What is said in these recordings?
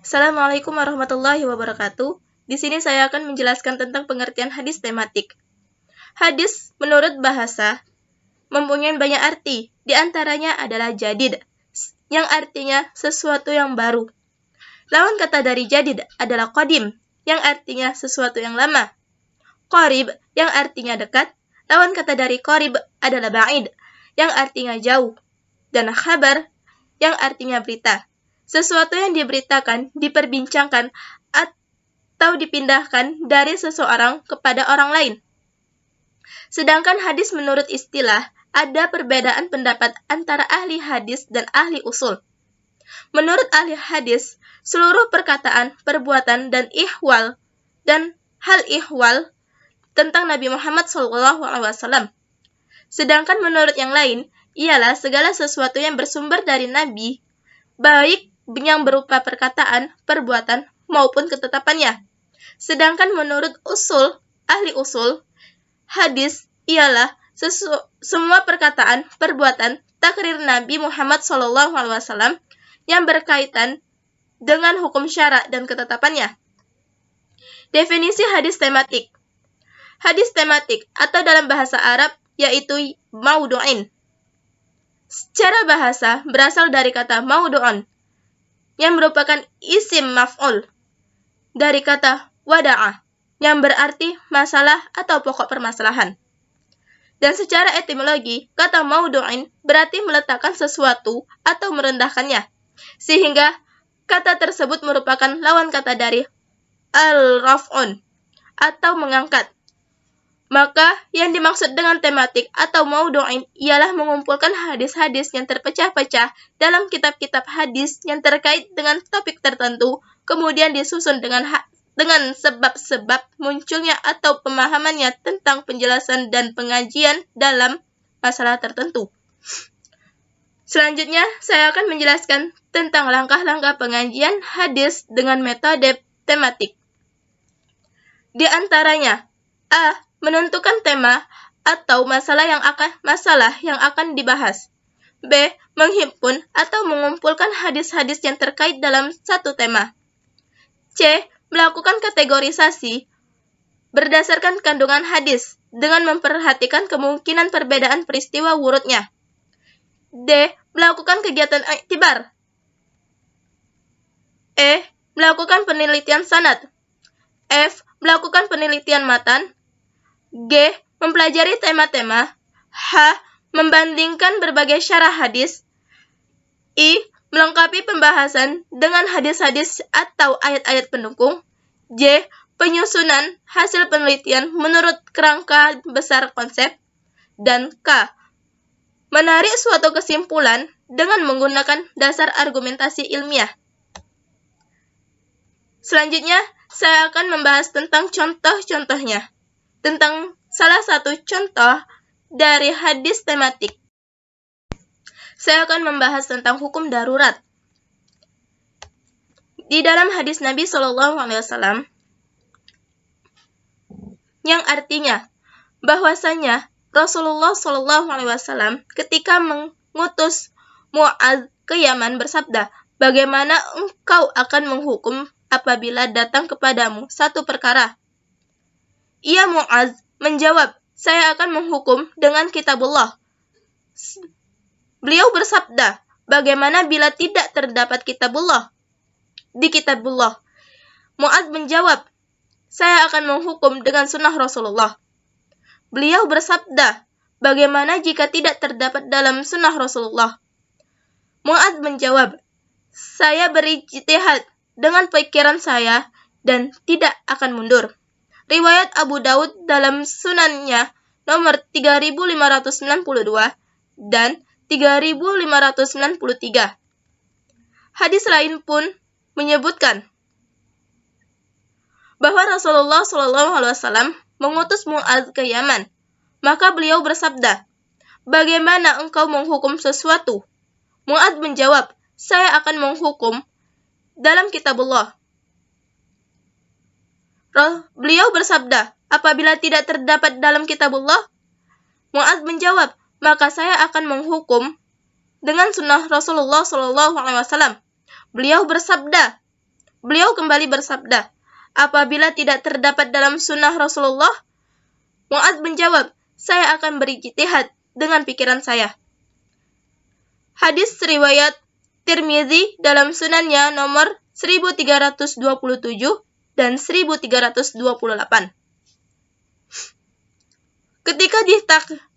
Assalamualaikum warahmatullahi wabarakatuh. Di sini saya akan menjelaskan tentang pengertian hadis tematik. Hadis menurut bahasa mempunyai banyak arti. Di antaranya adalah jadid, yang artinya sesuatu yang baru. Lawan kata dari jadid adalah qadim, yang artinya sesuatu yang lama. Qarib, yang artinya dekat. Lawan kata dari qarib adalah ba'id, yang artinya jauh. Dan khabar, yang artinya berita. Sesuatu yang diberitakan, diperbincangkan, atau dipindahkan dari seseorang kepada orang lain. Sedangkan hadis menurut istilah, ada perbedaan pendapat antara ahli hadis dan ahli usul. Menurut ahli hadis, seluruh perkataan, perbuatan, dan hal ihwal tentang Nabi Muhammad SAW. Sedangkan menurut yang lain, ialah segala sesuatu yang bersumber dari Nabi, baik yang berupa perkataan, perbuatan, maupun ketetapannya. Sedangkan menurut ahli usul, hadis ialah semua perkataan, perbuatan, takrir Nabi Muhammad SAW yang berkaitan dengan hukum syara dan ketetapannya. Definisi hadis tematik. Hadis tematik atau dalam bahasa Arab yaitu maudu'in. Secara bahasa berasal dari kata maudu'un, yang merupakan isim maf'ul dari kata wada'ah, yang berarti masalah atau pokok permasalahan. Dan secara etimologi, kata maudu'in berarti meletakkan sesuatu atau merendahkannya, sehingga kata tersebut merupakan lawan kata dari al-raf'un atau mengangkat. Maka yang dimaksud dengan tematik atau maudu'in ialah mengumpulkan hadis-hadis yang terpecah-pecah dalam kitab-kitab hadis yang terkait dengan topik tertentu, kemudian disusun dengan sebab-sebab munculnya atau pemahamannya tentang penjelasan dan pengajian dalam masalah tertentu. Selanjutnya, saya akan menjelaskan tentang langkah-langkah pengajian hadis dengan metode tematik. Di antaranya, A. Menentukan tema atau masalah yang akan dibahas. B. Menghimpun atau mengumpulkan hadis-hadis yang terkait dalam satu tema. C. Melakukan kategorisasi berdasarkan kandungan hadis dengan memperhatikan kemungkinan perbedaan peristiwa wurudnya. D. Melakukan kegiatan iktibar. E. Melakukan penelitian sanad. F. Melakukan penelitian matan. G. Mempelajari tema-tema. H. Membandingkan berbagai syarah hadis. I. Melengkapi pembahasan dengan hadis-hadis atau ayat-ayat pendukung. J. Penyusunan hasil penelitian menurut kerangka besar konsep. Dan K. Menarik suatu kesimpulan dengan menggunakan dasar argumentasi ilmiah. Selanjutnya, saya akan membahas tentang contoh-contohnya. Tentang salah satu contoh dari hadis tematik. Saya akan membahas tentang hukum darurat. Di dalam hadis Nabi SAW, yang artinya bahwasanya Rasulullah SAW ketika mengutus Mu'adz ke Yaman bersabda, "Bagaimana engkau akan menghukum apabila datang kepadamu satu perkara?" Ia Mu'adz menjawab, "Saya akan menghukum dengan kitabullah." Beliau bersabda, "Bagaimana bila tidak terdapat kitabullah?" Di kitabullah. Mu'adz menjawab, "Saya akan menghukum dengan sunnah Rasulullah." Beliau bersabda, "Bagaimana jika tidak terdapat dalam sunnah Rasulullah?" Mu'adz menjawab, "Saya berijtihad dengan pikiran saya dan tidak akan mundur." Riwayat Abu Daud dalam sunannya nomor 3592 dan 3593. Hadis lain pun menyebutkan bahwa Rasulullah SAW mengutus Mu'adz ke Yaman. Maka beliau bersabda, "Bagaimana engkau menghukum sesuatu?" Mu'adz menjawab, "Saya akan menghukum dalam kitabullah." Beliau bersabda, "Apabila tidak terdapat dalam kitabullah?" Mu'adz menjawab, "Maka saya akan menghukum dengan sunnah Rasulullah SAW." Beliau bersabda, beliau kembali bersabda, apabila tidak terdapat dalam sunnah Rasulullah, Mu'adz menjawab, saya akan berijtihad dengan pikiran saya. Hadis riwayat Tirmizi dalam sunannya nomor 1327 dan 1328. Ketika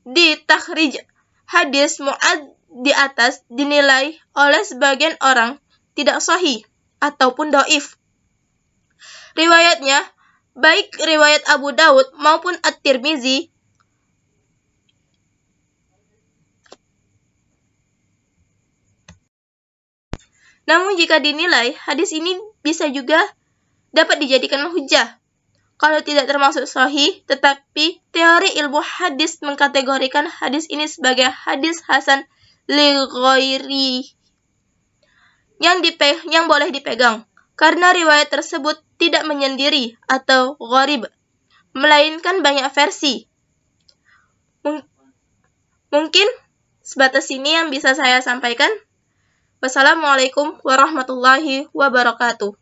ditakhrij hadis Mu'adz di atas dinilai oleh sebagian orang tidak sahih ataupun dhaif. Riwayatnya, baik riwayat Abu Daud maupun At-Tirmizi, namun jika dinilai, hadis ini bisa juga dapat dijadikan hujjah kalau tidak termasuk sahih, tetapi teori ilmu hadis mengkategorikan hadis ini sebagai hadis hasan li ghairi yang boleh dipegang, karena riwayat tersebut tidak menyendiri atau gharib, melainkan banyak versi. Mungkin sebatas ini yang bisa saya sampaikan. Wassalamualaikum warahmatullahi wabarakatuh.